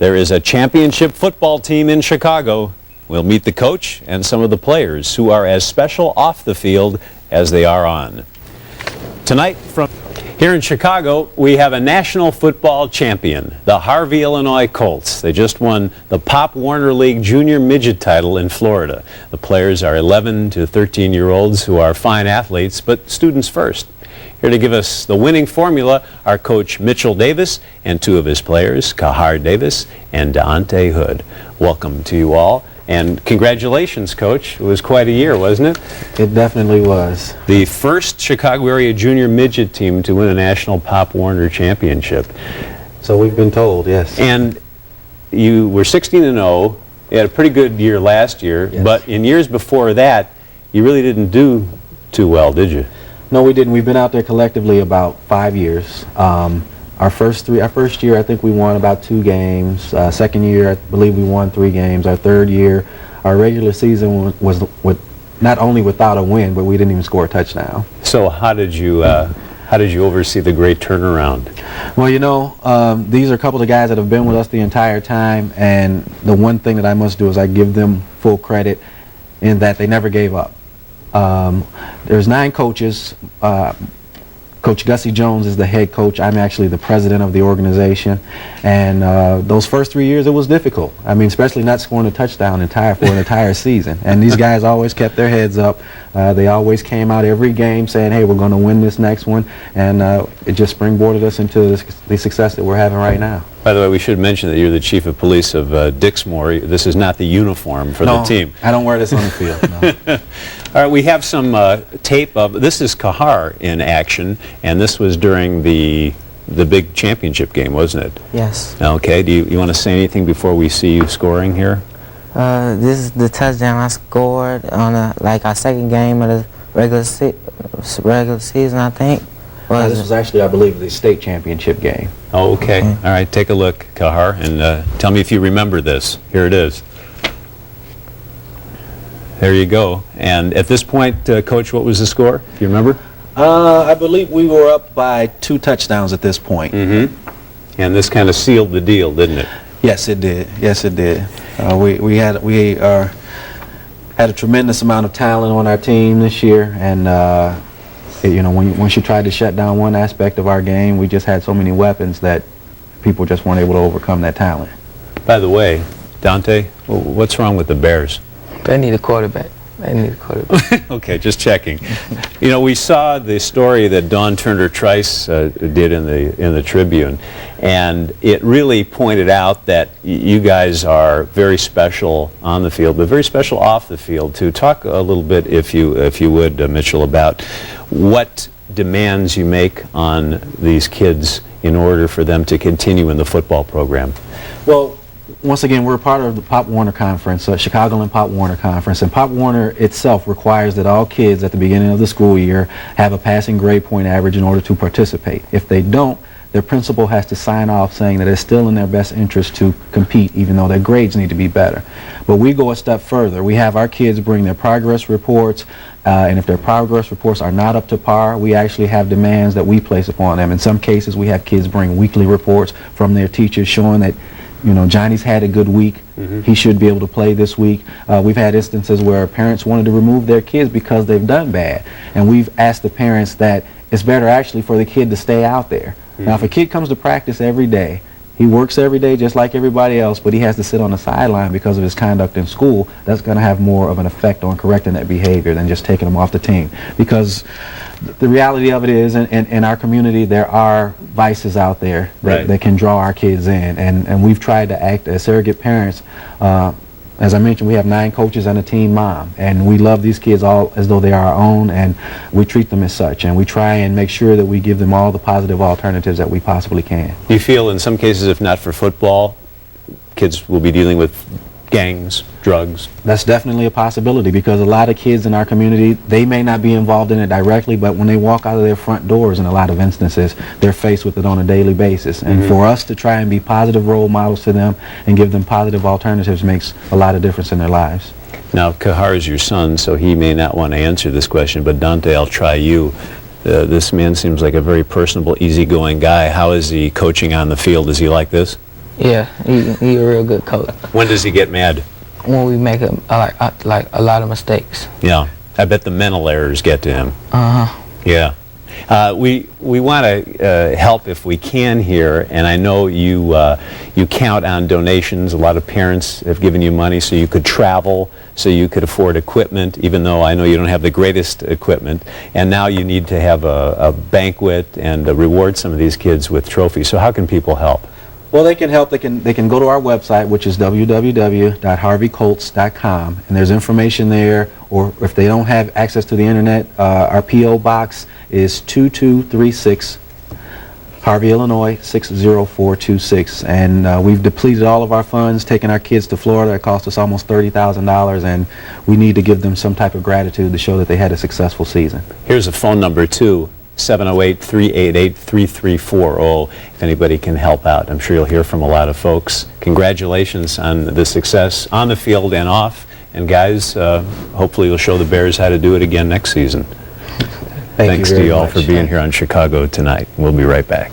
There is a championship football team in Chicago. We'll meet the coach and some of the players who are as special off the field as they are on. Tonight from here in Chicago, we have a national football champion, the Harvey, Illinois Colts. They just won the Pop Warner League Junior Midget title in Florida. The players are 11 to 13-year-olds who are fine athletes, but students first. Here to give us the winning formula are Coach Mitchell Davis and two of his players, Kahar Davis and Deontay Hood. Welcome to you all. And congratulations, Coach. It was quite a year, wasn't it? It definitely was. The first Chicago area junior midget team to win a national Pop Warner championship. So we've been told, yes. And you were 16-0. You had a pretty good year last year, yes. But in years before that, you really didn't do too well, did you? No, we didn't. We've been out there collectively about 5 years. Our first year, I think we won about 2 games. Second year, I believe we won 3 games. Our third year, our regular season was not only without a win, but we didn't even score a touchdown. So how did you oversee the great turnaround? Well, you know, these are a couple of guys that have been with us the entire time, and the one thing that I must do is I give them full credit in that they never gave up. There's 9 coaches. Coach Gussie Jones is the head coach. I'm actually the president of the organization. And those first 3 years, it was difficult. I mean, especially not scoring a touchdown for an entire season. And these guys always kept their heads up. They always came out every game saying, hey, we're going to win this next one. And it just springboarded us into the success that we're having right now. By the way, we should mention that you're the chief of police of Dixmoor. This is not the uniform for the team. I don't wear this on the field, no. All right, we have some tape of, this is Kahar in action, and this was during the big championship game, wasn't it? Yes. Okay, do you want to say anything before we see you scoring here? This is the touchdown I scored on our second game of the regular season, I think. This was actually, I believe, the state championship game. Oh, okay. All right, take a look, Kahar, and tell me if you remember this. Here it is. There you go. And at this point, Coach, what was the score? Do you remember? I believe we were up by 2 touchdowns at this point. Mm-hmm. And this kind of sealed the deal, didn't it? Yes, it did. Yes, it did. We had a tremendous amount of talent on our team this year, and you know, once you tried to shut down one aspect of our game, we just had so many weapons that people just weren't able to overcome that talent. By the way, Dante, what's wrong with the Bears? They need a quarterback. They need a quarterback. Okay, just checking. You know, we saw the story that Dawn Turner Trice did in the Tribune, and it really pointed out that you guys are very special on the field, but very special off the field too. Talk a little bit, if you would, Mitchell, about what demands you make on these kids in order for them to continue in the football program. Well, once again, we're part of the Pop Warner Conference, Chicagoland Pop Warner Conference, and Pop Warner itself requires that all kids at the beginning of the school year have a passing grade point average in order to participate. If they don't, their principal has to sign off saying that it's still in their best interest to compete, even though their grades need to be better. But we go a step further. We have our kids bring their progress reports, and if their progress reports are not up to par, we actually have demands that we place upon them. In some cases, we have kids bring weekly reports from their teachers showing that, you know, Johnny's had a good week. He should be able to play this week. We've had instances where parents wanted to remove their kids because they've done bad. And we've asked the parents that it's better actually for the kid to stay out there. Now, if a kid comes to practice every day, he works every day just like everybody else, but he has to sit on the sideline because of his conduct in school, that's going to have more of an effect on correcting that behavior than just taking him off the team. Because the reality of it is, in our community, there are vices out there that can draw our kids in, and we've tried to act as surrogate parents. As I mentioned, we have 9 coaches and a team mom, and we love these kids all as though they are our own, and we treat them as such, and we try and make sure that we give them all the positive alternatives that we possibly can. You feel in some cases, if not for football, kids will be dealing with gangs, drugs? That's definitely a possibility, because a lot of kids in our community, they may not be involved in it directly, but when they walk out of their front doors, in a lot of instances, they're faced with it on a daily basis. And for us to try and be positive role models to them and give them positive alternatives makes a lot of difference in their lives. Now, Kahar is your son, so he may not want to answer this question, but Dante, I'll try you. This man seems like a very personable, easygoing guy. How is he coaching on the field? Is he like this? Yeah, he a real good coach. When does he get mad? When we make like a lot of mistakes. Yeah, I bet the mental errors get to him. Yeah. We want to help if we can here, and I know you count on donations. A lot of parents have given you money so you could travel, so you could afford equipment, even though I know you don't have the greatest equipment. And now you need to have a banquet and reward some of these kids with trophies. So how can people help? Well, they can help. They can go to our website, which is www.harveycolts.com, and there's information there. Or if they don't have access to the internet, our P.O. box is 2236, Harvey, Illinois 60426, and we've depleted all of our funds, taking our kids to Florida. It cost us almost $30,000, and we need to give them some type of gratitude to show that they had a successful season. Here's a phone number too. 708-388-3340 if anybody can help out. I'm sure you'll hear from a lot of folks. Congratulations on the success on the field and off. And guys, hopefully you'll show the Bears how to do it again next season. Thanks to you all for being here on Chicago Tonight. We'll be right back.